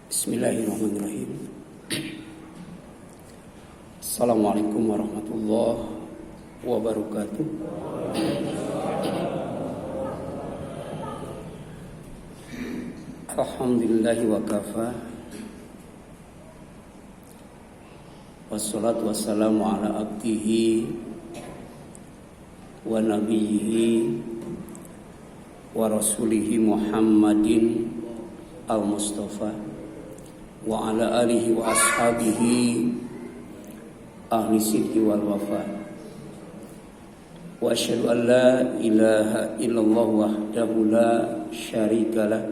Bismillahirrahmanirrahim. Assalamualaikum warahmatullahi wabarakatuh. Alhamdulillahi wa kafa. Wassalatu wassalamu ala abdihi wa nabiyhi wa rasulihi Muhammadin al-Mustafa wa ala alihi wa ashabihi ahli sidqi wal wafa. Wa asyhadu an la ilaha illallah wahdahu la syarikalah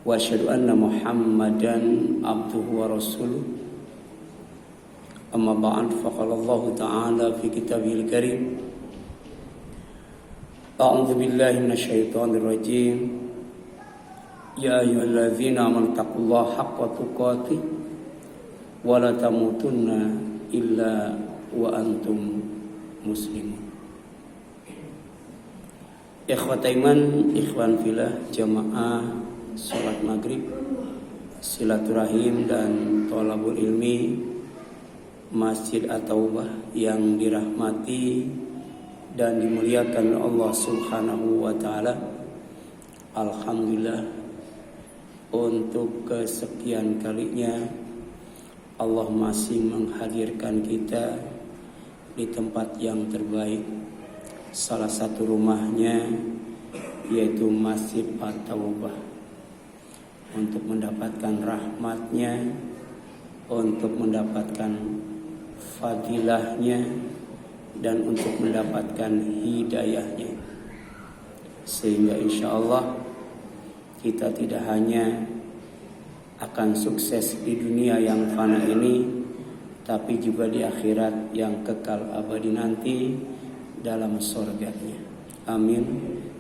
wa asyhadu anna Muhammadan abduhu wa rasuluh. Amma ba'd, faqala Allah ta'ala fi kitabihil karim. A'udzu billahi minasyaitonir rajim. Ya ayyuhalladzina amanu taqullaha haqqa tuqatih wa la tamutunna illa wa antum muslimun. Ikhwata iman, ikhwan fillah, jamaah salat maghrib, silaturahim dan thalabul ilmi Masjid At-Taubah yang dirahmati dan dimuliakan Allah Subhanahu wa taala. Alhamdulillah, untuk kesekian kalinya Allah masih menghadirkan kita di tempat yang terbaik, salah satu rumahnya yaitu Masjid At-Taubah, untuk mendapatkan rahmatnya, untuk mendapatkan fadilahnya, dan untuk mendapatkan hidayahnya. Sehingga insya Allah kita tidak hanya akan sukses di dunia yang fana ini, tapi juga di akhirat yang kekal abadi nanti dalam surganya. Amin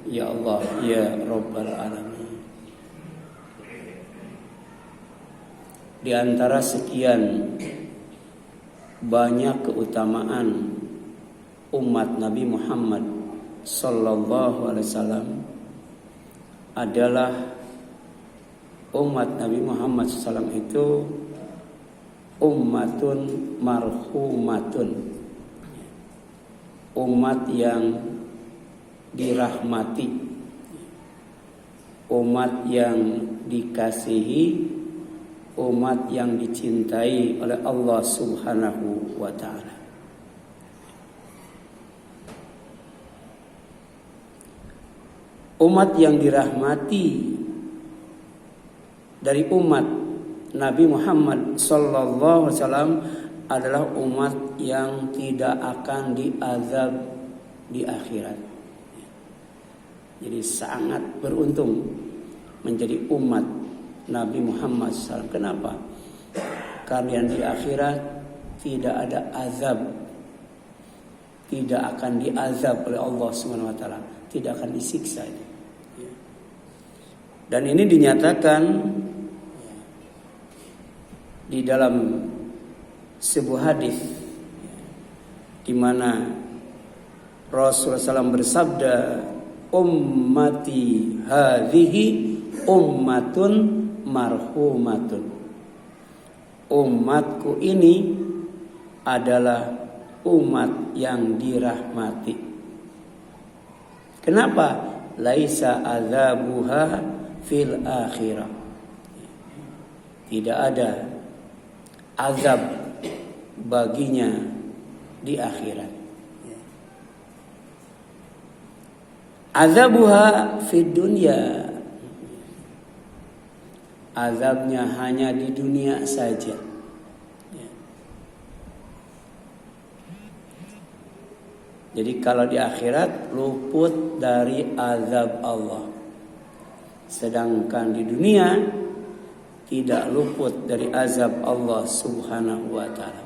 ya Allah ya Rabbal Alamin. Di antara sekian banyak keutamaan umat Nabi Muhammad sallallahu alaihi wasallam adalah umat Nabi Muhammad SAW itu ummatun marhumatun, umat yang dirahmati, umat yang dikasihi, umat yang dicintai oleh Allah Subhanahu wa ta'ala. Umat yang dirahmati dari umat Nabi Muhammad sallallahu alaihi wasallam adalah umat yang tidak akan diazab di akhirat. Jadi sangat beruntung menjadi umat Nabi Muhammad SAW. Kenapa? Karena di akhirat tidak ada azab, tidak akan diazab oleh Allah Subhanahu wa taala, tidak akan disiksa. Dan ini dinyatakan di dalam sebuah hadis di mana Rasulullah SAW bersabda, ummati hadhihi ummatun marhumatun. Umatku ini adalah umat yang dirahmati. Kenapa? Laisa azabuha fil akhirah. Tidak ada azab baginya di akhirat. Azabuha fid dunya. Azabnya hanya di dunia saja. Jadi kalau di akhirat luput dari azab Allah. Sedangkan di dunia tidak luput dari azab Allah Subhanahu wa ta'ala.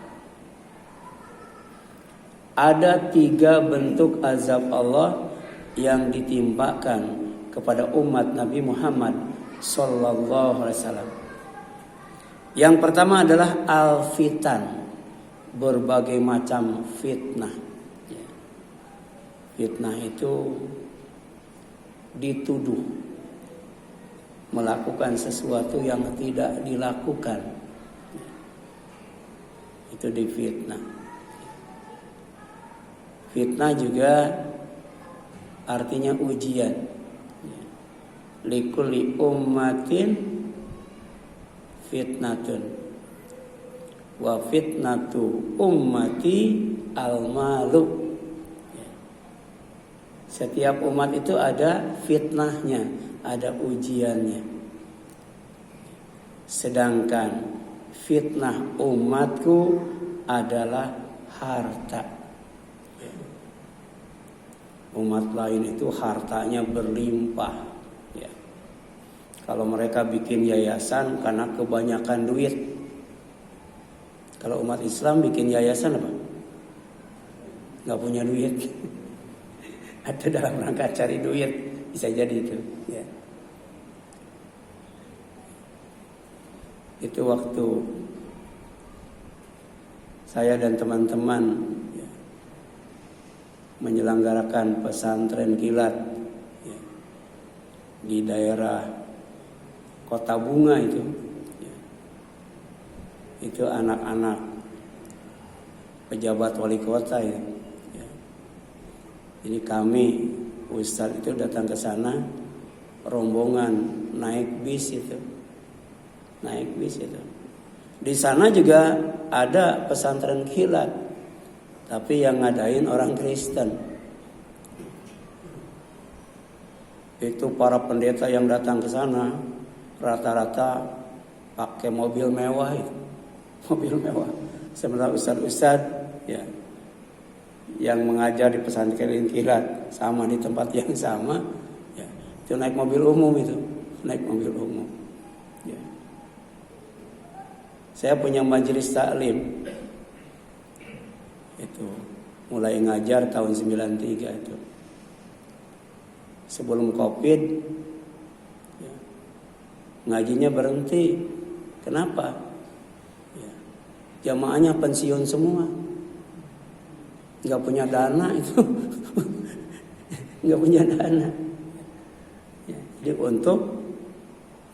Ada 3 bentuk azab Allah yang ditimpakan kepada umat Nabi Muhammad sallallahu alaihi wasallam. Yang pertama adalah al-fitan, berbagai macam fitnah. Fitnah itu dituduh melakukan sesuatu yang tidak dilakukan. Itu difitnah. Fitnah juga artinya ujian. Likulli ummatin fitnatun wa fitnatu ummati al-malu. Setiap umat itu ada fitnahnya, ada ujiannya. Sedangkan fitnah umatku adalah harta. Umat lain itu hartanya berlimpah. Ya. Kalau mereka bikin yayasan karena kebanyakan duit. Kalau umat Islam bikin yayasan apa? Gak punya duit. Atau dalam rangka cari duit, bisa jadi itu. Ya. Itu waktu saya dan teman-teman ya, menyelenggarakan pesantren kilat ya, di daerah Kota Bunga itu. Ya. Itu anak-anak pejabat wali kota ya. Jadi kami Ustadz itu datang ke sana, rombongan naik bis itu. Di sana juga ada pesantren kilat, tapi yang ngadain orang Kristen. Itu para pendeta yang datang ke sana rata-rata pakai mobil mewah itu. Mobil mewah. Sementara ustadz ya yang mengajar di pesantren kilat sama di tempat yang sama ya, itu naik mobil umum itu. Ya. Saya punya majelis taklim itu mulai ngajar tahun 93 itu. Sebelum Covid ya, ngajinya berhenti. Kenapa? Ya, jamaahnya pensiun semua. Nggak punya dana itu. Nggak punya dana ya, jadi untuk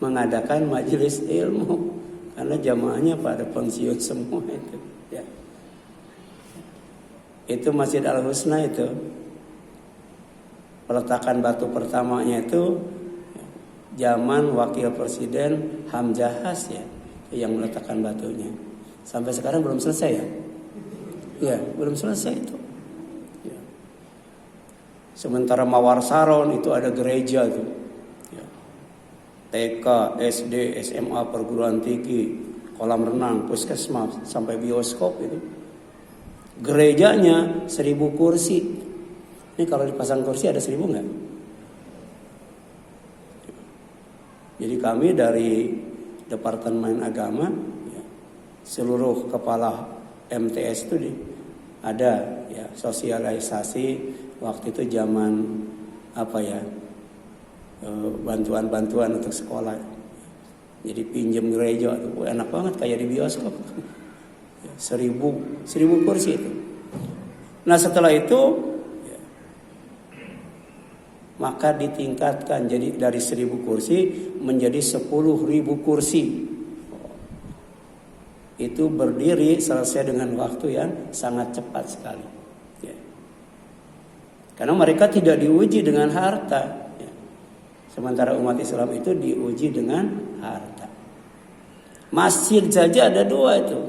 mengadakan majelis ilmu karena jamaahnya pada pensiun semua itu ya. Itu Masjid Al-Husna itu peletakan batu pertamanya itu zaman Wakil Presiden Hamzahas ya yang meletakkan batunya. Sampai sekarang belum selesai ya. Ya, belum selesai itu. Ya. Sementara Mawar Saron itu ada gereja tuh. Ya. TK, SD, SMA, perguruan tinggi, kolam renang, puskesmas, sampai bioskop itu. Gerejanya 1000 kursi. Ini kalau dipasang kursi ada 1000 nggak? Jadi kami dari Departemen Agama, ya, seluruh kepala MTS itu ada ya sosialisasi waktu itu zaman apa ya bantuan-bantuan untuk sekolah. Jadi pinjam gereja itu enak banget kayak di bioskop. 1000 kursi itu. Nah setelah itu ya, maka ditingkatkan jadi dari 1000 kursi menjadi 10.000 kursi. Itu berdiri selesai dengan waktu yang sangat cepat sekali. Ya. Karena mereka tidak diuji dengan harta. Ya. Sementara umat Islam itu diuji dengan harta. Masjid saja ada 2 itu.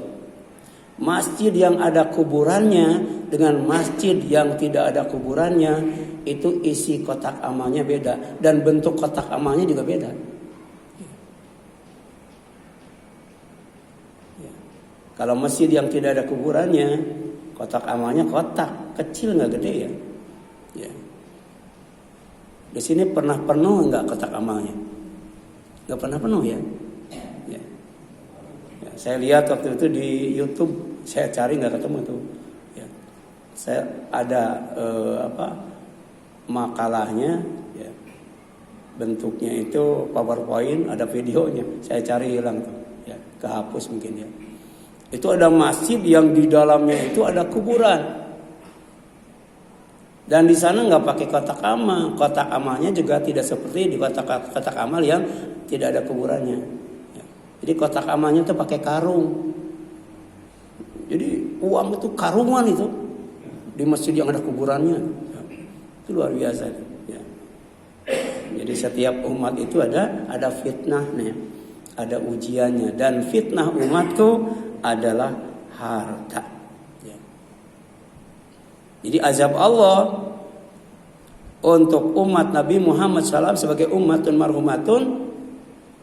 Masjid yang ada kuburannya dengan masjid yang tidak ada kuburannya itu isi kotak amalnya beda dan bentuk kotak amalnya juga beda. Kalau masjid yang tidak ada kuburannya, kotak amalnya kotak kecil nggak gede ya. Ya. Di sini pernah penuh nggak kotak amalnya? Nggak pernah penuh ya. Ya. Ya. Saya lihat waktu itu di YouTube, saya cari nggak ketemu tuh. Ya. Saya ada makalahnya, ya. Bentuknya itu PowerPoint, ada videonya. Saya cari hilang tuh, ya. Kehapus mungkin ya. Itu ada masjid yang di dalamnya itu ada kuburan. Dan di sana nggak pakai kotak amal. Kotak amalnya juga tidak seperti di kotak amal yang tidak ada kuburannya. Ya. Jadi kotak amalnya itu pakai karung. Jadi uang itu karungan itu di masjid yang ada kuburannya. Ya. Itu luar biasa. Ya. Jadi setiap umat itu ada fitnahnya, ada ujiannya, dan fitnah umatku adalah harta. Ya. Jadi azab Allah untuk umat Nabi Muhammad SAW sebagai ummatun marhumatun,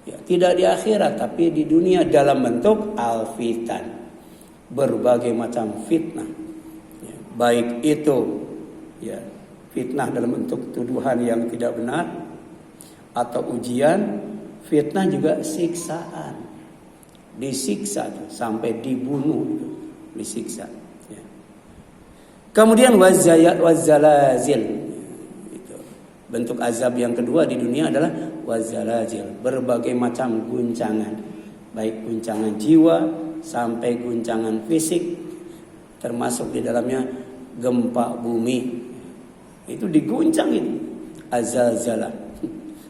ya, tidak di akhirat tapi di dunia dalam bentuk al-fitan, berbagai macam fitnah, ya, baik itu ya fitnah dalam bentuk tuduhan yang tidak benar atau ujian, fitnah juga siksaan, disiksa sampai dibunuh, disiksa. Ya. Kemudian wazalazil. Bentuk azab yang kedua di dunia adalah wazalazil, berbagai macam guncangan, baik guncangan jiwa sampai guncangan fisik, termasuk di dalamnya gempa bumi. Itu diguncang itu, azalzalah.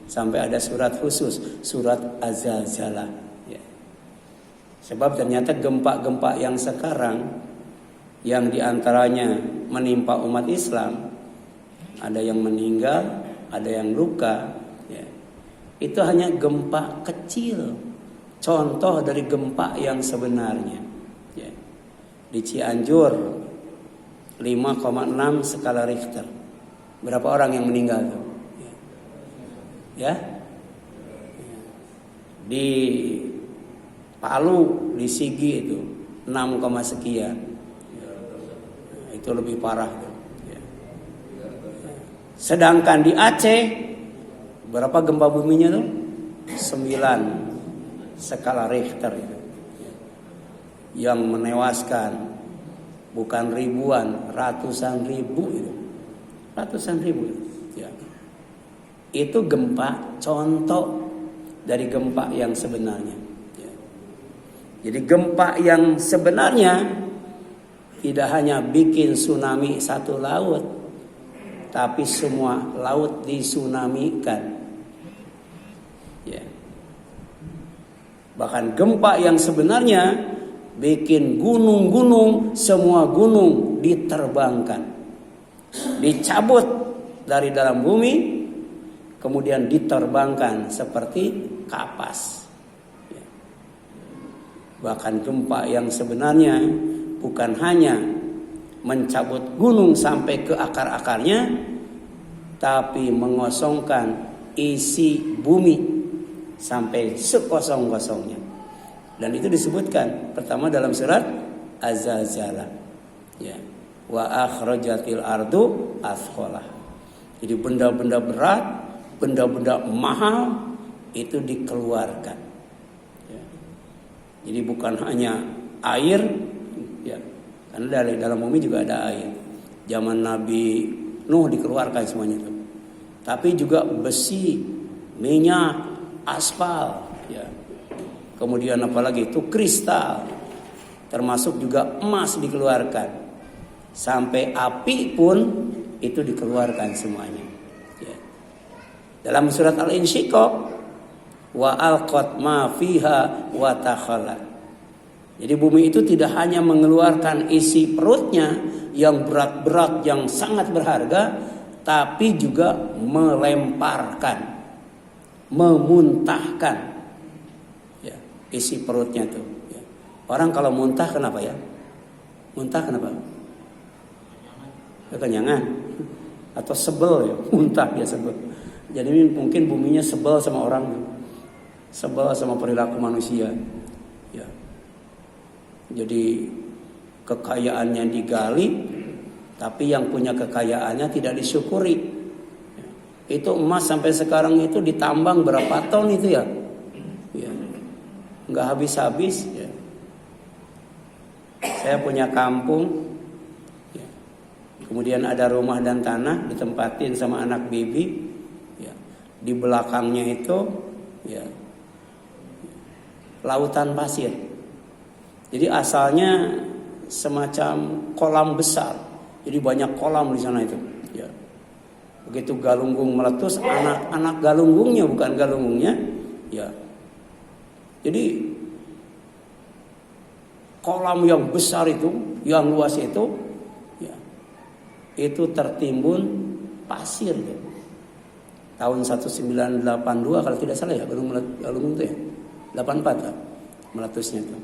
Sampai ada surat khusus, surat azalzalah. Ya. Sebab ternyata gempa-gempa yang sekarang, yang diantaranya menimpa umat Islam, ada yang meninggal, ada yang luka, ya. Itu hanya gempa kecil, contoh dari gempa yang sebenarnya. Ya. Di Cianjur 5,6 skala Richter. Berapa orang yang meninggal tuh? Ya. Di Palu, di Sigi itu 6, sekian. Itu lebih parah tuh. Sedangkan di Aceh berapa gempa buminya tuh? 9 skala Richter itu. Yang menewaskan bukan ribuan, ratusan ribu itu. Ratusan ribu. Ya. Itu gempa contoh dari gempa yang sebenarnya. Ya. Jadi gempa yang sebenarnya tidak hanya bikin tsunami satu laut, tapi semua laut disunamikan. Ya. Bahkan gempa yang sebenarnya bikin gunung-gunung, semua gunung diterbangkan, dicabut dari dalam bumi, kemudian diterbangkan seperti kapas. Ya. Bahkan gempa yang sebenarnya bukan hanya mencabut gunung sampai ke akar-akarnya, tapi mengosongkan isi bumi sampai sekosong-kosongnya. Dan itu disebutkan pertama dalam surat Az-Zalzalah. Ya. Wa akhrajatil ardu athqalah. Jadi benda-benda berat, benda-benda mahal itu dikeluarkan. Ya. Jadi bukan hanya air, ya. Karena dari dalam bumi juga ada air. Zaman Nabi Nuh dikeluarkan semuanya itu. Tapi juga besi, minyak, aspal, ya. Kemudian apalagi itu kristal, termasuk juga emas dikeluarkan. Sampai api pun itu dikeluarkan semuanya. Ya. Dalam surat Al-Insyiqaq, wa alqat ma fiha wa takhallat. Jadi bumi itu tidak hanya mengeluarkan isi perutnya yang berat-berat, yang sangat berharga, tapi juga melemparkan, memuntahkan, ya, isi perutnya itu. Ya. Orang kalau muntah kenapa ya? Muntah kenapa? Kekenyangan atau sebel ya? Muntah ya sebel. Jadi mungkin buminya sebel sama orang, sebel sama perilaku manusia. Ya. Jadi kekayaannya digali, tapi yang punya kekayaannya tidak disyukuri. Itu emas sampai sekarang itu ditambang berapa ton itu ya? Ya. Nggak habis-habis. Ya. Saya punya kampung, ya. Kemudian ada rumah dan tanah ditempatin sama anak bibi. Ya. Di belakangnya itu, ya, lautan pasir. Jadi asalnya semacam kolam besar. Jadi banyak kolam di sana itu. Ya. Begitu galunggung meletus, anak-anak galunggungnya, bukan galunggungnya, Ya. Jadi kolam yang besar itu, yang luas itu, ya, itu tertimbun pasir. Ya. Tahun 1982 kalau tidak salah ya, Gunung Galunggung itu ya, 84 kan meletusnya itu.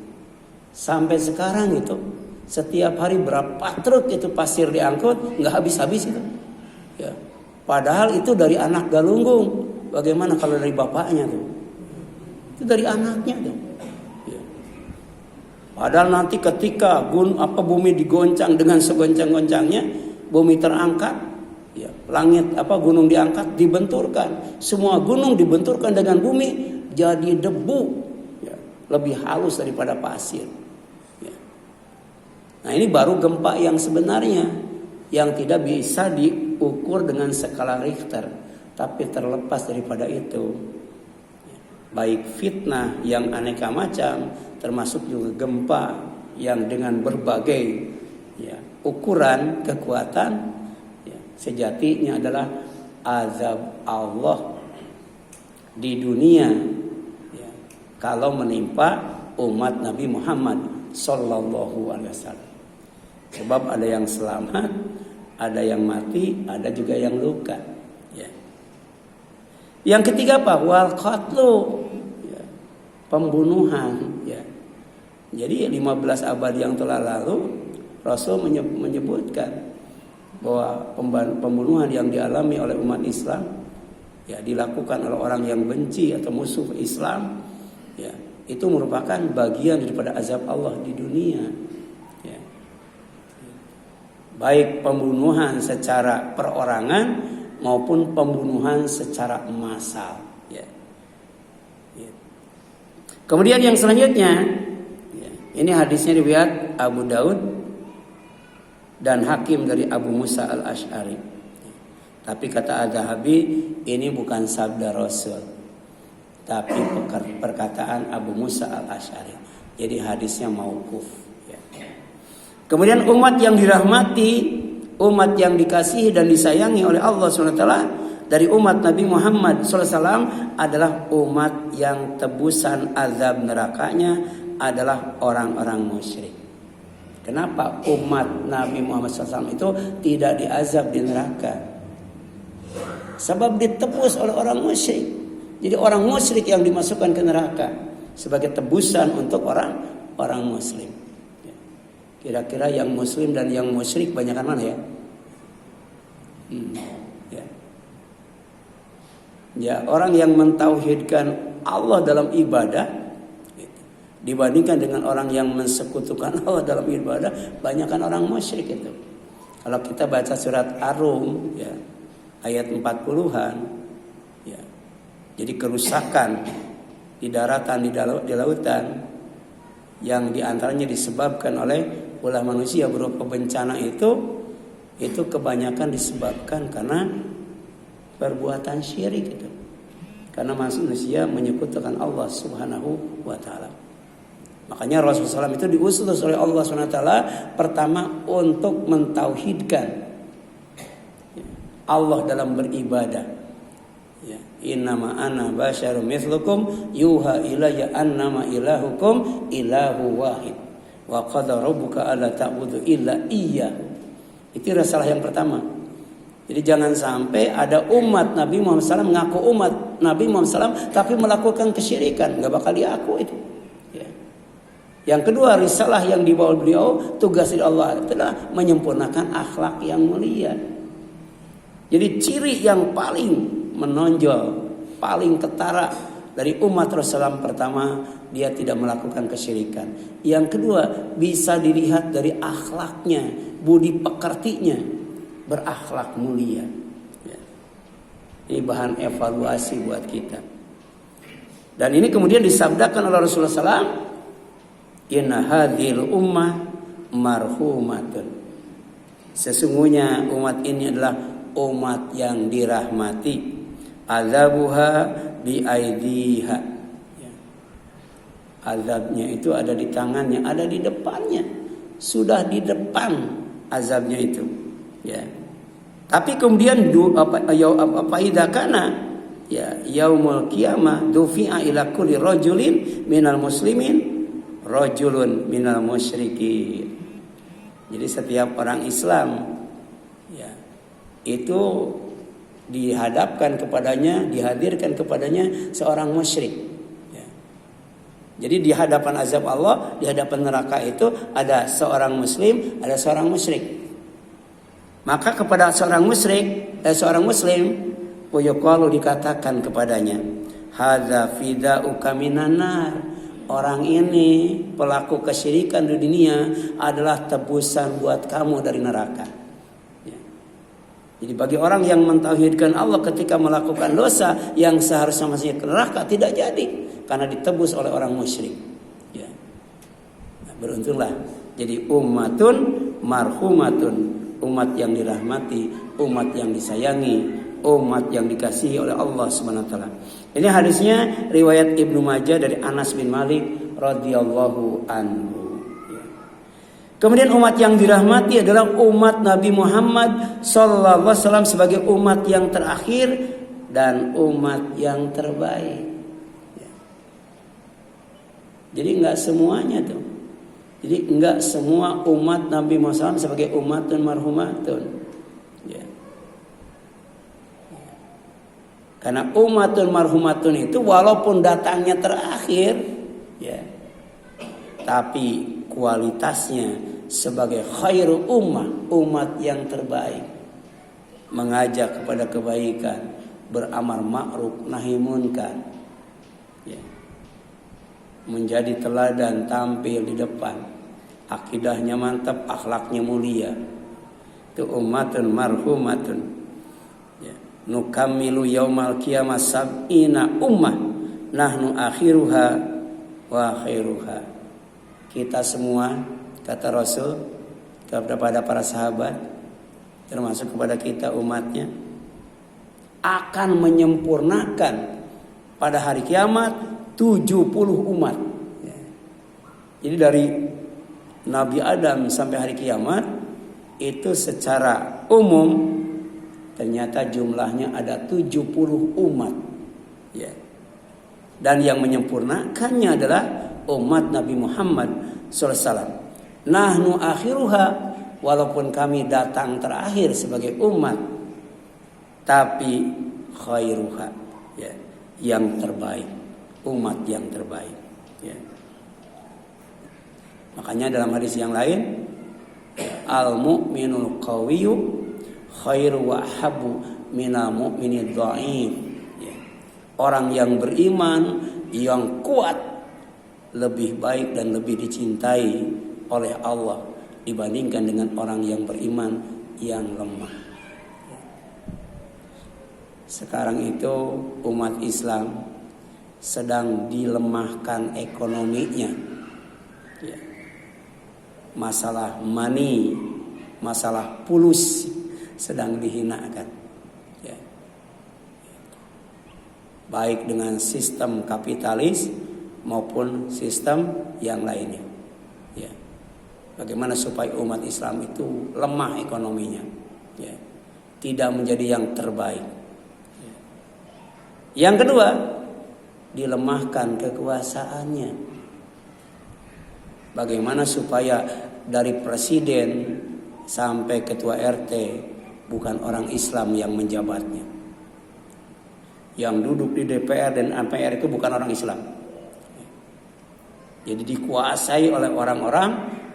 Sampai sekarang itu setiap hari berapa truk itu pasir diangkut, nggak habis-habis itu. Ya. Padahal itu dari anak Galunggung. Bagaimana kalau dari bapaknya tuh? Itu dari anaknya tuh. Ya. Padahal nanti ketika bumi digoncang dengan segoncang-goncangnya, bumi terangkat, ya, langit gunung diangkat, dibenturkan. Semua gunung dibenturkan dengan bumi jadi debu, ya, lebih halus daripada pasir. Ya. Nah ini baru gempa yang sebenarnya, yang tidak bisa diukur dengan skala Richter. Tapi terlepas daripada itu, baik fitnah yang aneka macam, termasuk juga gempa yang dengan berbagai, ya, ukuran kekuatan, ya, sejatinya adalah azab Allah di dunia, ya, kalau menimpa umat Nabi Muhammad Sallallahu Alaihi Wasallam. Sebab ada yang selamat, ada yang mati, ada juga yang luka. Ya. Yang ketiga apa? Wal qatlu, ya, pembunuhan. Ya. Jadi 15 abad yang telah lalu Rasul menyebutkan bahwa pembunuhan yang dialami oleh umat Islam, ya, dilakukan oleh orang yang benci atau musuh Islam, ya, itu merupakan bagian daripada azab Allah di dunia. Ya. Baik pembunuhan secara perorangan maupun pembunuhan secara massal. Ya. Ya. Kemudian yang selanjutnya, ya, ini hadisnya riwayat Abu Daud dan Hakim dari Abu Musa al-Ash'ari. Ya. Tapi kata Az-Zahabi, ini bukan sabda Rasul, tapi perkataan Abu Musa al-Ash'ari. Jadi hadisnya mauquf. Ya. Kemudian umat yang dirahmati, umat yang dikasihi dan disayangi oleh Allah SWT dari umat Nabi Muhammad SAW adalah umat yang tebusan azab nerakanya adalah orang-orang musyrik. Kenapa umat Nabi Muhammad SAW itu tidak diazab di neraka? Sebab ditebus oleh orang musyrik. Jadi orang musyrik yang dimasukkan ke neraka sebagai tebusan untuk orang muslim. Kira-kira yang muslim dan yang musyrik banyakan mana ya? Ya. Ya, orang yang mentauhidkan Allah dalam ibadah dibandingkan dengan orang yang mensekutukan Allah dalam ibadah, banyakan orang musyrik itu. Kalau kita baca surat Ar-Rum, ya, ayat 40-an, ya. Jadi kerusakan di daratan, di lautan yang diantaranya disebabkan oleh ulah manusia berupa bencana itu kebanyakan disebabkan karena perbuatan syirik itu. Karena manusia menyekutukan Allah Subhanahu wa taala. Makanya Rasulullah SAW itu diutus oleh Allah Subhanahu wa taala pertama untuk mentauhidkan Allah dalam beribadah. Ya, innama ana basyarum mithlukum yuha ilayya annama ilahukum ilahu wahid wa qad rabbuka alla ta'budu illa iyyahu. Itu risalah yang pertama. Jadi jangan sampai ada umat Nabi Muhammad SAW mengaku umat Nabi Muhammad SAW tapi melakukan kesyirikan, nggak bakal diaku itu. Ya. Yang kedua, risalah yang dibawa beliau, tugas dari Allah adalah menyempurnakan akhlak yang mulia. Jadi ciri yang paling menonjol, paling ketara dari umat Rasulullah pertama, dia tidak melakukan kesyirikan. Yang kedua, bisa dilihat dari akhlaknya, budi pekertinya, berakhlak mulia. Ya. Ini bahan evaluasi buat kita. Dan ini kemudian disabdakan oleh Rasulullah SAW, inna hadhil ummah marhumatun. Sesungguhnya umat ini adalah umat yang dirahmati. Azabuha biaidiha. Ya. Azabnya itu ada di tangannya, ada di depannya. Sudah di depan azabnya itu. Ya. Tapi kemudian apa idakana, ya yaumul qiyamah dufi'a ila kulli rajulin minal muslimin rajulun minal musyrikin. Jadi setiap orang Islam ya itu dihadapkan kepadanya, dihadirkan kepadanya seorang musyrik. Ya. Jadi di hadapan azab Allah, di hadapan neraka itu ada seorang muslim, ada seorang musyrik. Maka kepada seorang muslim, yuqalu dikatakan kepadanya, hadza fida'uka minan nar. Orang ini pelaku kesyirikan di dunia adalah tebusan buat kamu dari neraka. Ya. Jadi bagi orang yang mentauhidkan Allah ketika melakukan dosa yang seharusnya masih ke neraka tidak jadi karena ditebus oleh orang musyrik. Ya. Nah, beruntunglah jadi ummatun marhumatun, umat yang dirahmati, umat yang disayangi, umat yang dikasihi oleh Allah Subhanahu wa taala. Ini hadisnya riwayat Ibnu Majah dari Anas bin Malik radhiyallahu anhu. Kemudian umat yang dirahmati adalah umat Nabi Muhammad sallallahu alaihi wasallam sebagai umat yang terakhir dan umat yang terbaik. Jadi enggak semuanya tuh. Jadi enggak semua umat Nabi Muhammad SAW sebagai umatun marhumatun. Ya. Karena umatun marhumatun itu walaupun datangnya terakhir, ya, tapi kualitasnya sebagai khairu ummah, umat yang terbaik, mengajak kepada kebaikan, beramar ma'ruf nahi munkar, ya, menjadi teladan, tampil di depan, akidahnya mantap, akhlaknya mulia, itu umatun marhumatun. Nukamilu yaumal qiyamah sab'ina ummah nahnu akhiruha wa khairuha. Kita semua, kata Rasul kepada para sahabat, termasuk kepada kita umatnya, akan menyempurnakan pada hari kiamat 70 umat. Jadi dari Nabi Adam sampai hari kiamat itu secara umum ternyata jumlahnya ada 70 umat. Ya. Dan yang menyempurnakannya adalah umat Nabi Muhammad SAW. Nahnu akhiruha, walaupun kami datang terakhir sebagai umat, tapi khairuha, ya, yang terbaik, umat yang terbaik. Ya. Makanya dalam hadis yang lain, al-mu'minul qawiyyu khairu wa habbu minal mu'minid dha'if. Ya. Orang yang beriman, yang kuat, lebih baik dan lebih dicintai oleh Allah dibandingkan dengan orang yang beriman yang lemah. Ya. Sekarang itu umat Islam sedang dilemahkan ekonominya. Ya. Masalah money, masalah pulus sedang dihinakan, ya. Baik dengan sistem kapitalis maupun sistem yang lainnya, ya. Bagaimana supaya umat Islam itu lemah ekonominya, ya. Tidak menjadi yang terbaik, ya. Yang kedua, dilemahkan kekuasaannya. Bagaimana supaya dari presiden sampai ketua RT bukan orang Islam yang menjabatnya. Yang duduk di DPR dan MPR itu bukan orang Islam. Jadi dikuasai oleh orang-orang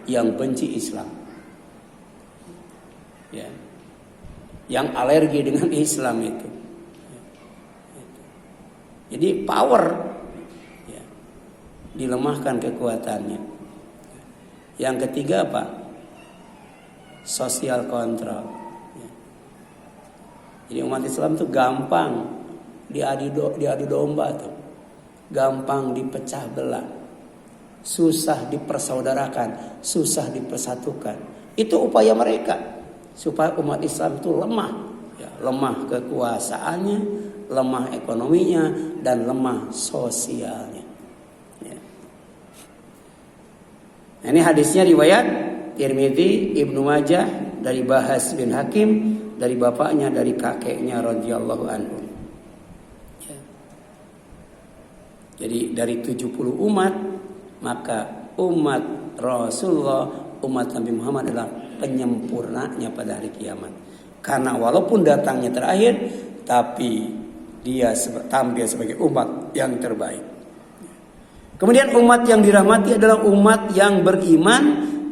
yang benci Islam. Ya. Yang alergi dengan Islam itu. Jadi power, ya, dilemahkan kekuatannya. Yang ketiga apa? Social control. Jadi umat Islam tuh gampang diadu domba tuh, gampang dipecah belah, susah dipersaudarakan, susah dipersatukan. Itu upaya mereka supaya umat Islam itu lemah, ya, lemah kekuasaannya, lemah ekonominya, dan lemah sosialnya. Ya. Nah, ini hadisnya riwayat Tirmidzi, Ibnu Majah dari Bahas bin Hakim, dari bapaknya, dari kakeknya radhiyallahu anhu. Ya. Jadi dari 70 umat, maka umat Rasulullah, umat Nabi Muhammad adalah penyempurnanya pada hari kiamat. Karena walaupun datangnya terakhir, tapi dia tampil sebagai umat yang terbaik. Kemudian umat yang dirahmati adalah umat yang beriman,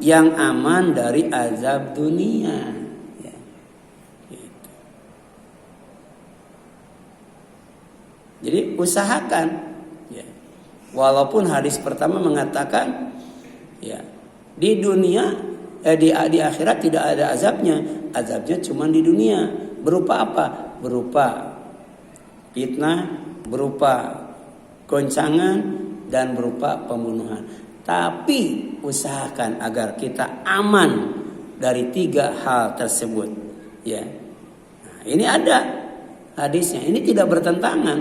yang aman dari azab dunia. Ya. Gitu. Jadi usahakan. Ya. Walaupun hadis pertama mengatakan, ya, di dunia di akhirat tidak ada azabnya. Azabnya cuma di dunia. Berupa apa? Berupa fitnah, berupa goncangan, dan berupa pembunuhan. Tapi usahakan agar kita aman dari 3 hal tersebut. Ya. Nah, ini ada hadisnya. Ini tidak bertentangan.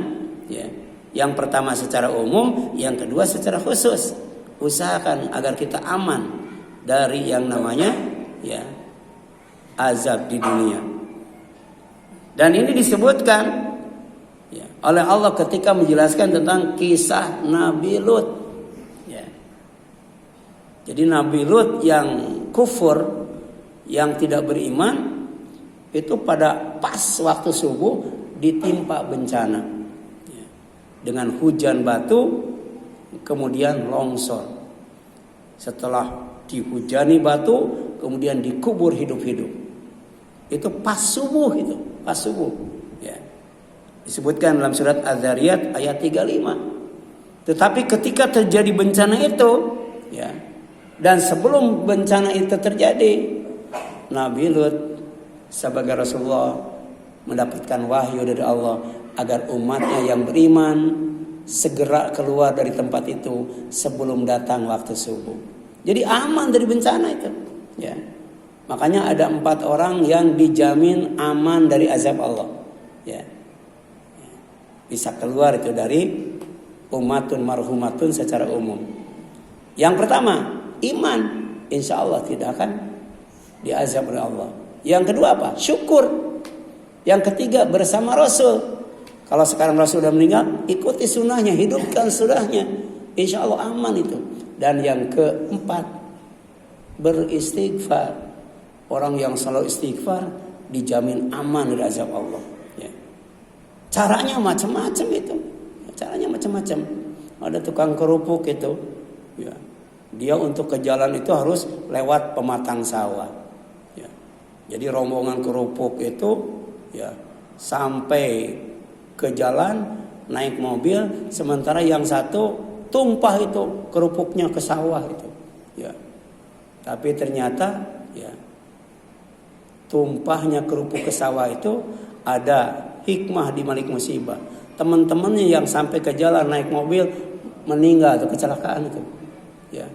Ya. Yang pertama secara umum, yang kedua secara khusus. Usahakan agar kita aman dari yang namanya, ya, azab di dunia. Dan ini disebutkan, ya, oleh Allah ketika menjelaskan tentang kisah Nabi Lut. Ya. Jadi Nabi Lut yang kufur, yang tidak beriman, itu pada pas waktu subuh ditimpa bencana, ya, dengan hujan batu, kemudian longsor. Setelah dihujani batu, kemudian dikubur hidup-hidup. Itu pas subuh itu, pas subuh. Ya. Disebutkan dalam surat Az-Zariyat ayat 35. Tetapi ketika terjadi bencana itu, ya, dan sebelum bencana itu terjadi, Nabi Lut sebagai Rasulullah mendapatkan wahyu dari Allah agar umatnya yang beriman segera keluar dari tempat itu sebelum datang waktu subuh. Jadi aman dari bencana itu. Ya. Makanya ada 4 orang yang dijamin aman dari azab Allah. Ya. Bisa keluar itu dari ummatun marhumatun secara umum. Yang pertama, iman. Insya Allah tidak akan diazab oleh Allah. Yang kedua apa? Syukur. Yang ketiga bersama Rasul. Kalau sekarang Rasul sudah meninggal, ikuti sunnahnya, hidupkan sunnahnya. Insya Allah aman itu. Dan yang keempat, beristighfar. Orang yang selalu istighfar dijamin aman dari azab Allah. Ya. Caranya macam-macam itu. Caranya macam-macam. Ada tukang kerupuk itu. Ya. Dia untuk ke jalan itu harus lewat pematang sawah. Ya. Jadi rombongan kerupuk itu, ya, sampai ke jalan naik mobil, sementara yang satu tumpah itu kerupuknya ke sawah itu. Ya. Tapi ternyata, ya, tumpahnya kerupuk ke sawah itu ada hikmah di balik musibah. Teman-temannya yang sampai ke jalan naik mobil meninggal atau kecelakaan itu. Ya.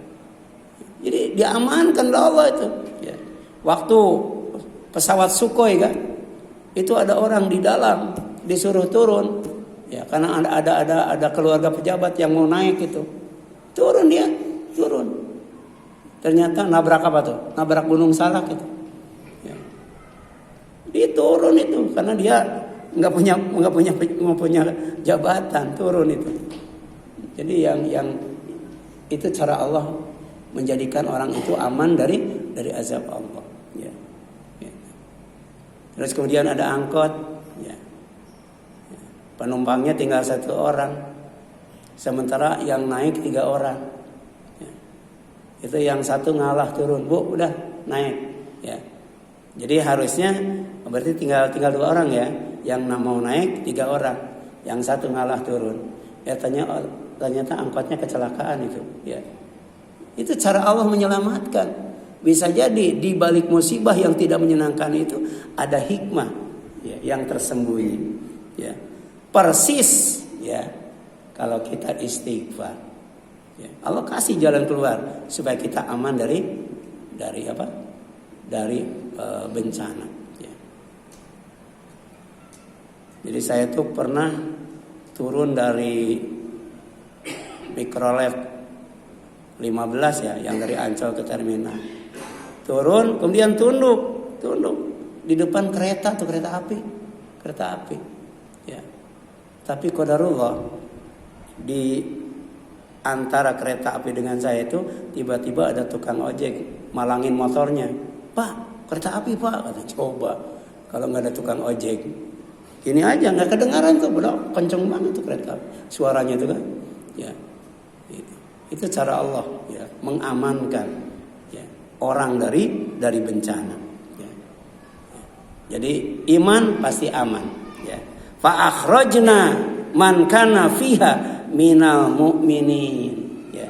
Jadi diamankan oleh Allah itu. Ya. Waktu pesawat Sukhoi kan, itu ada orang di dalam disuruh turun. Ya, karena ada keluarga pejabat yang mau naik itu. Turun dia, turun. Ternyata nabrak apa tuh? Nabrak Gunung Salak itu. Ya. Dia turun itu karena dia nggak punya jabatan, turun itu. Jadi yang itu cara Allah menjadikan orang itu aman dari azab Allah. Ya. Ya. Terus kemudian ada angkot. Penumpangnya tinggal 1 orang, sementara yang naik 3 orang. Ya. Itu yang satu ngalah turun, bu udah naik. Ya. Jadi harusnya berarti tinggal 2 orang ya, yang mau naik 3 orang, yang satu ngalah turun. Ya ternyata angkotnya kecelakaan itu. Ya. Itu cara Allah menyelamatkan. Bisa jadi di balik musibah yang tidak menyenangkan itu ada hikmah, ya, yang tersembunyi. Ya. Persis, ya, kalau kita istighfar, ya, Allah kasih jalan keluar supaya kita aman dari apa? Dari bencana. Ya. Jadi saya tuh pernah turun dari Mikrolet 15 ya, yang dari Ancol ke terminal. Turun, kemudian tunduk di depan kereta api. Ya. Tapi qadarullah, di antara kereta api dengan saya itu tiba-tiba ada tukang ojek malangin motornya. Pak, kereta api Pak, kata. Coba kalau nggak ada tukang ojek, ini aja nggak kedengaran tuh, benar kenceng banget tuh kereta suaranya itu kan. Ya, itu cara Allah ya mengamankan ya, orang dari bencana. Ya. Jadi iman pasti aman. Ya. Fa akhrajna man kana fiha minal mu'minin ya.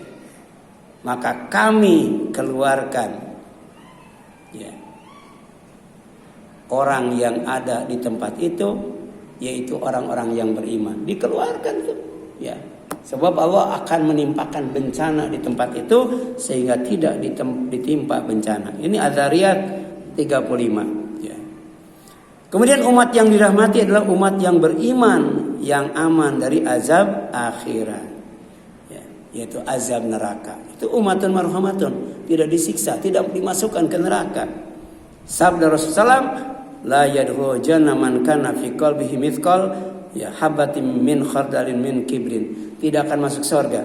Maka kami keluarkan ya, orang yang ada di tempat itu, yaitu orang-orang yang beriman. Dikeluarkan tuh ya. Sebab Allah akan menimpakan bencana di tempat itu sehingga tidak ditimpa bencana. Ini Az-Zariyat 35 ya. Kemudian umat yang dirahmati adalah umat yang beriman, yang aman dari azab akhirat ya, yaitu azab neraka. Itu umatun marhamatun, tidak disiksa, tidak dimasukkan ke neraka. Sabda Rasulullah, la yadkhulu jannah man kana fi qalbihi mithqal ya habatin min khardalin min kibrin. Tidak akan masuk surga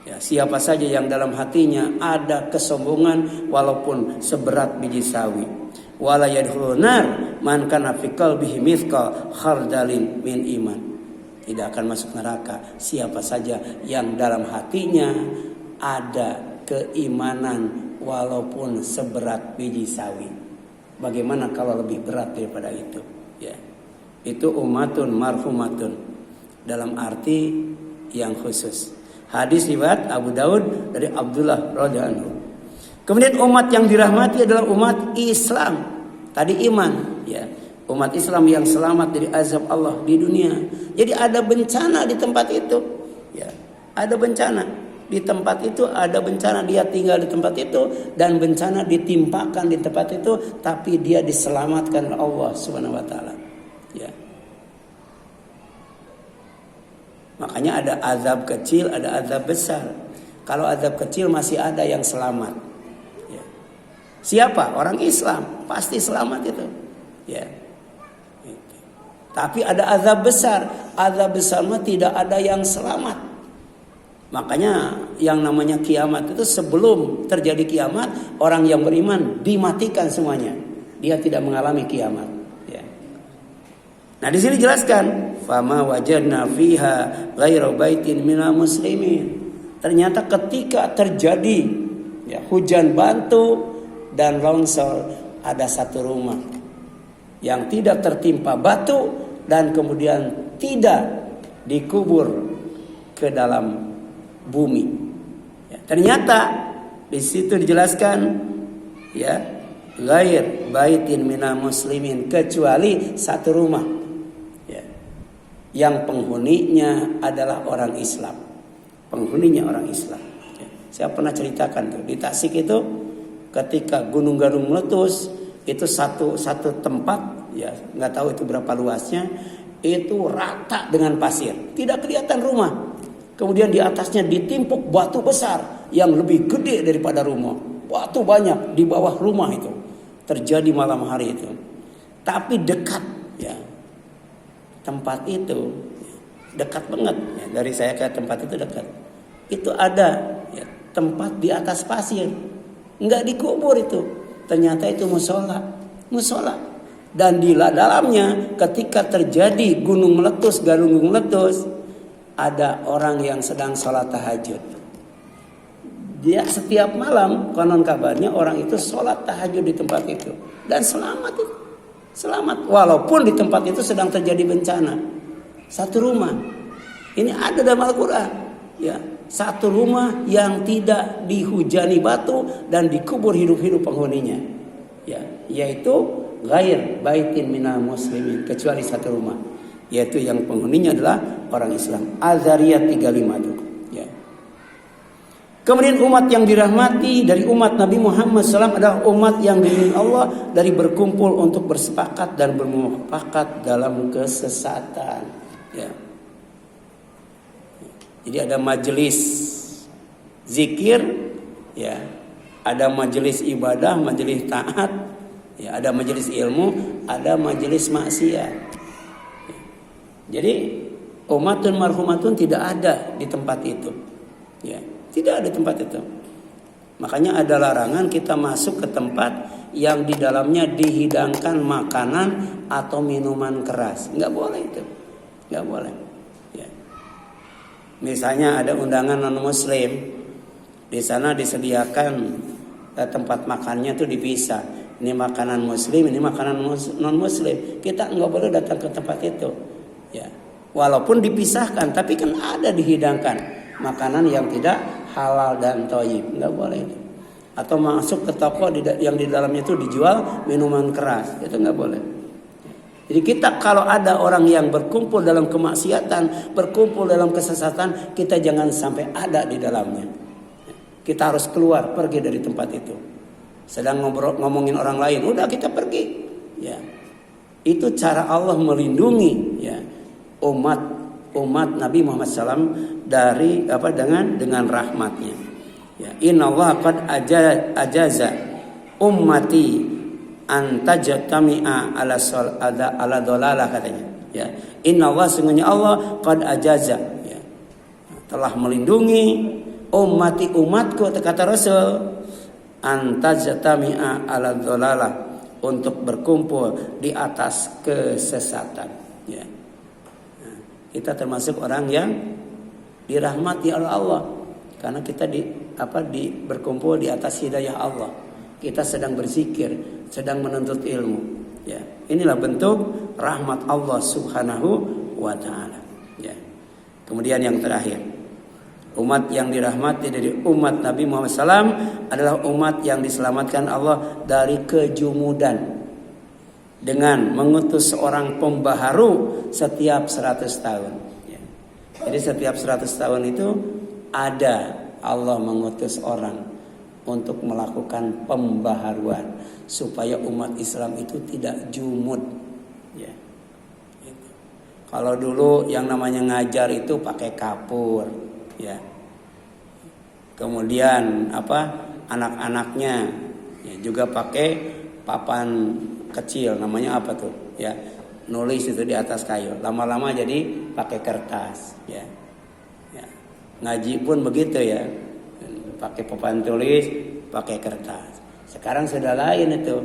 ya, siapa saja yang dalam hatinya ada kesombongan walaupun seberat biji sawi. Wala yadkhulun nar man kana fi qalbihi mithqal khardalin min iman. Tidak akan masuk neraka siapa saja yang dalam hatinya ada keimanan walaupun seberat biji sawi. Bagaimana kalau lebih berat daripada itu ya. Itu umatun marhumatun dalam arti yang khusus. Hadis riwayat Abu Daud dari Abdullah radhiyallahu anhu. Kemudian umat yang dirahmati adalah umat Islam. Tadi iman ya. Umat Islam yang selamat dari azab Allah di dunia. Jadi ada bencana di tempat itu ya. Ada bencana di tempat itu, ada bencana dia tinggal di tempat itu, dan bencana ditimpakan di tempat itu, tapi dia diselamatkan oleh Allah Subhanahu wa taala. Ya. Makanya ada azab kecil, ada azab besar. Kalau azab kecil masih ada yang selamat. Ya. Siapa? Orang Islam pasti selamat itu. Ya. Tapi ada azab besar. Azab besar mah tidak ada yang selamat. Makanya yang namanya kiamat itu sebelum terjadi kiamat, orang yang beriman dimatikan semuanya. Dia tidak mengalami kiamat. Ya. Nah di sini jelaskan, fama wajadna fiha ghairu baitin minal muslimin. Ternyata ketika terjadi ya, hujan batu dan longsor, ada satu rumah yang tidak tertimpa batu dan kemudian tidak dikubur ke dalam bumi. Ya, ternyata di situ dijelaskan ya, ghair baitin minal muslimin, kecuali satu rumah ya, yang penghuninya adalah orang Islam. Penghuninya orang Islam. Ya, saya pernah ceritakan tuh di Tasik itu ketika gunung-gunung meletus, itu satu tempat ya, nggak tahu itu berapa luasnya, itu rata dengan pasir, tidak kelihatan rumah. Kemudian di atasnya ditimpuk batu besar yang lebih gede daripada rumah. Batu banyak di bawah rumah itu. Terjadi malam hari itu. Tapi dekat ya. Tempat itu dekat banget ya, dari saya ke tempat itu dekat. Itu ada ya, tempat di atas pasir. Enggak dikubur itu. Ternyata itu musola. Dan di dalamnya ketika terjadi gunung meletus, ada orang yang sedang sholat tahajud. Dia setiap malam konon kabarnya orang itu sholat tahajud di tempat itu. Dan selamat itu. Selamat. Walaupun di tempat itu sedang terjadi bencana. Satu rumah. Ini ada dalam Al-Quran. Ya, satu rumah yang tidak dihujani batu dan dikubur hidup-hidup penghuninya. Ya, yaitu ghair baitin minal muslimin, kecuali satu rumah, yaitu yang penghuninya adalah orang Islam. Az-Zariyat 35 itu. Ya. Kemudian umat yang dirahmati dari umat Nabi Muhammad SAW adalah umat yang diridhoi Allah dari berkumpul untuk bersepakat dan bermufakat dalam kesesatan. Ya. Jadi ada majelis zikir, ya, ada majelis ibadah, majelis taat, ya, ada majelis ilmu, ada majelis maksiat. Jadi Ummatun marhumatun tidak ada di tempat itu. Ya, tidak ada di tempat itu. Makanya ada larangan kita masuk ke tempat yang di dalamnya dihidangkan makanan atau minuman keras. Nggak boleh itu. Nggak boleh. Ya. Misalnya ada undangan non-muslim, di sana disediakan tempat makannya itu dipisah. Ini makanan muslim, ini makanan non-muslim. Kita nggak boleh datang ke tempat itu. Ya. Walaupun dipisahkan, tapi kan ada dihidangkan makanan yang tidak halal dan thayyib, nggak boleh itu. Atau masuk ke toko yang di dalamnya itu dijual minuman keras, itu nggak boleh. Jadi kita kalau ada orang yang berkumpul dalam kemaksiatan, berkumpul dalam kesesatan, kita jangan sampai ada di dalamnya. Kita harus keluar, pergi dari tempat itu. Sedang ngomongin orang lain, udah kita pergi. Ya, itu cara Allah melindungi ya umat Nabi Muhammad SAW dari dengan rahmatnya. Ya, Inna Allah qad ajaza ummati antajtami'a ala dolalah katanya. Ya, Inna Allah sungguhnya Allah qad ajaza ya, telah melindungi umatku kata Rasul antajtami'a ala dolalah untuk berkumpul di atas kesesatan. Ya. Kita termasuk orang yang dirahmati oleh Allah karena kita berkumpul di atas hidayah Allah. Kita sedang berzikir, sedang menuntut ilmu. Ya, inilah bentuk rahmat Allah Subhanahu wa taala. Ya. Kemudian yang terakhir, umat yang dirahmati dari umat Nabi Muhammad SAW adalah umat yang diselamatkan Allah dari kejumudan dengan mengutus seorang pembaharu setiap 100 tahun. Ya. Jadi setiap 100 tahun itu ada Allah mengutus orang untuk melakukan pembaharuan supaya umat Islam itu tidak jumud. Ya. Gitu. Kalau dulu yang namanya ngajar itu pakai kapur, ya. Kemudian anak-anaknya ya, juga pakai papan kecil, namanya apa tuh ya, nulis itu di atas kayu, lama-lama jadi pakai kertas ya. Ya, ngaji pun begitu ya, pakai papan tulis, pakai kertas. Sekarang sudah lain itu,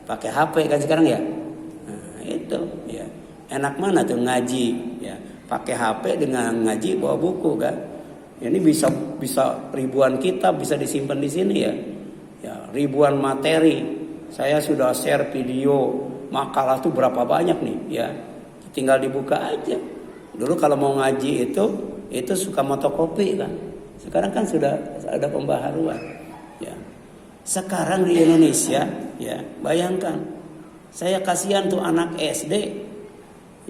pakai HP kan sekarang ya. Nah, itu ya, enak mana tuh ngaji ya, pakai HP dengan ngaji bawa buku kan. Ini bisa ribuan kitab bisa disimpan di sini ya. Ya, ribuan materi. Saya sudah share video makalah tuh berapa banyak nih ya. Tinggal dibuka aja. Dulu kalau mau ngaji itu suka motokopi kan. Sekarang kan sudah ada pembaharuan. Ya. Sekarang di Indonesia ya, bayangkan. Saya kasihan tuh anak SD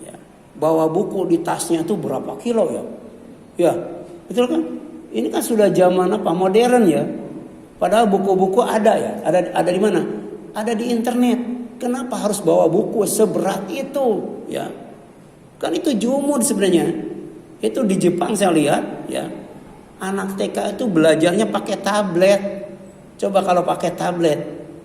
ya, bawa buku di tasnya tuh berapa kilo ya. Ya, betul kan? Ini kan sudah zaman modern ya. Padahal buku-buku ada ya. Ada di mana? Ada di internet. Kenapa harus bawa buku seberat itu? Ya, kan itu jumud sebenarnya. Itu di Jepang saya lihat, ya, anak TK itu belajarnya pakai tablet. Coba kalau pakai tablet,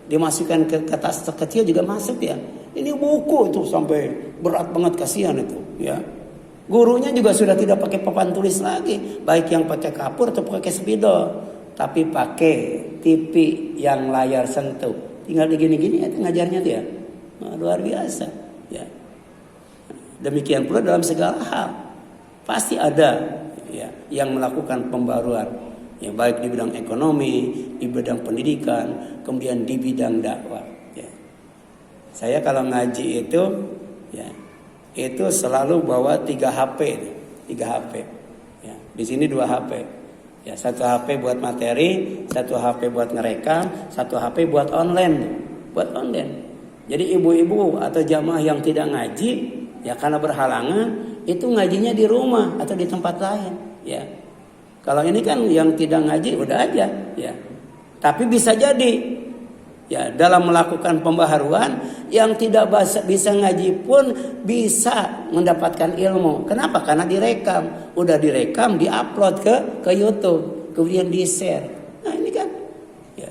dimasukkan ke tas kecil juga masuk ya. Ini buku itu sampai berat banget, kasihan itu. Ya, gurunya juga sudah tidak pakai papan tulis lagi, baik yang pakai kapur atau pakai spidol, tapi pakai TV yang layar sentuh. Tinggal digini-gini itu ngajarnya dia. Nah, luar biasa. Ya. Demikian pula dalam segala hal. Pasti ada ya, yang melakukan pembaruan. Ya, baik di bidang ekonomi, di bidang pendidikan, kemudian di bidang dakwah. Ya. Saya kalau ngaji itu, ya, itu selalu bawa 3 HP. 3 HP. Ya. Di sini 2 HP. Ya, 1 HP buat materi, 1 HP buat ngerekam, 1 HP buat online. Buat online. Jadi ibu-ibu atau jamaah yang tidak ngaji, ya karena berhalangan, itu ngajinya di rumah atau di tempat lain. Ya. Kalau ini kan yang tidak ngaji udah aja. Ya. Tapi bisa jadi, ya, dalam melakukan pembaharuan, yang tidak bisa ngaji pun bisa mendapatkan ilmu. Kenapa? Karena direkam. Udah direkam, diupload ke YouTube, kemudian di-share. Nah, ini kan ya,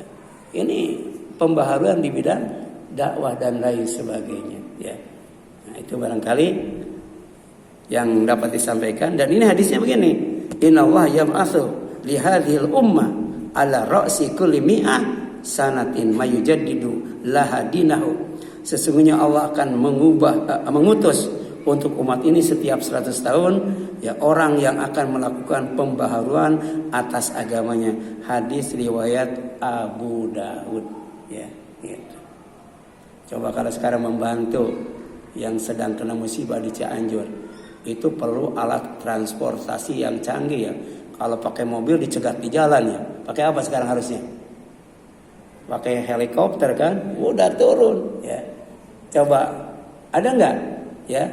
ini pembaharuan di bidang dakwah dan lain sebagainya, ya. Nah, itu barangkali yang dapat disampaikan. Dan ini hadisnya begini, innallaha yab'atsu li hadhil ummah ala ra'si kulli mi'ah sanatin mayujaddidu laha dinahu. Sesungguhnya Allah akan mengutus untuk umat ini setiap 100 tahun ya orang yang akan melakukan pembaharuan atas agamanya. Hadis riwayat Abu Daud ya gitu. Coba kalau sekarang membantu yang sedang kena musibah di Cianjur, itu perlu alat transportasi yang canggih ya. Kalau pakai mobil dicegat di jalan ya. Pakai apa sekarang harusnya? Pakai helikopter kan? Udah turun ya. Coba ada nggak ya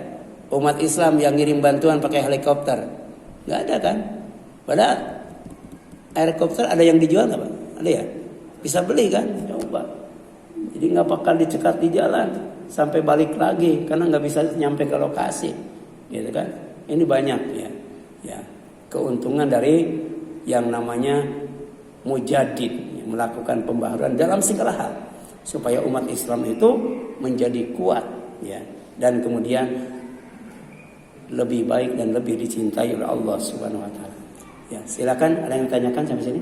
umat Islam yang ngirim bantuan pakai helikopter? Nggak ada kan? Padahal helikopter ada yang dijual nggak Pak? Ada ya? Bisa beli kan? Coba. Jadi nggak bakal dicegat di jalan sampai balik lagi karena nggak bisa nyampe ke lokasi, gitu kan? Ini banyak ya keuntungan dari yang namanya mujadid, melakukan pembaharuan dalam segala hal supaya umat Islam itu menjadi kuat ya dan kemudian lebih baik dan lebih dicintai oleh Allah Subhanahu wa taala. Ya, silakan ada yang tanyakan sampai sini?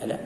Ada?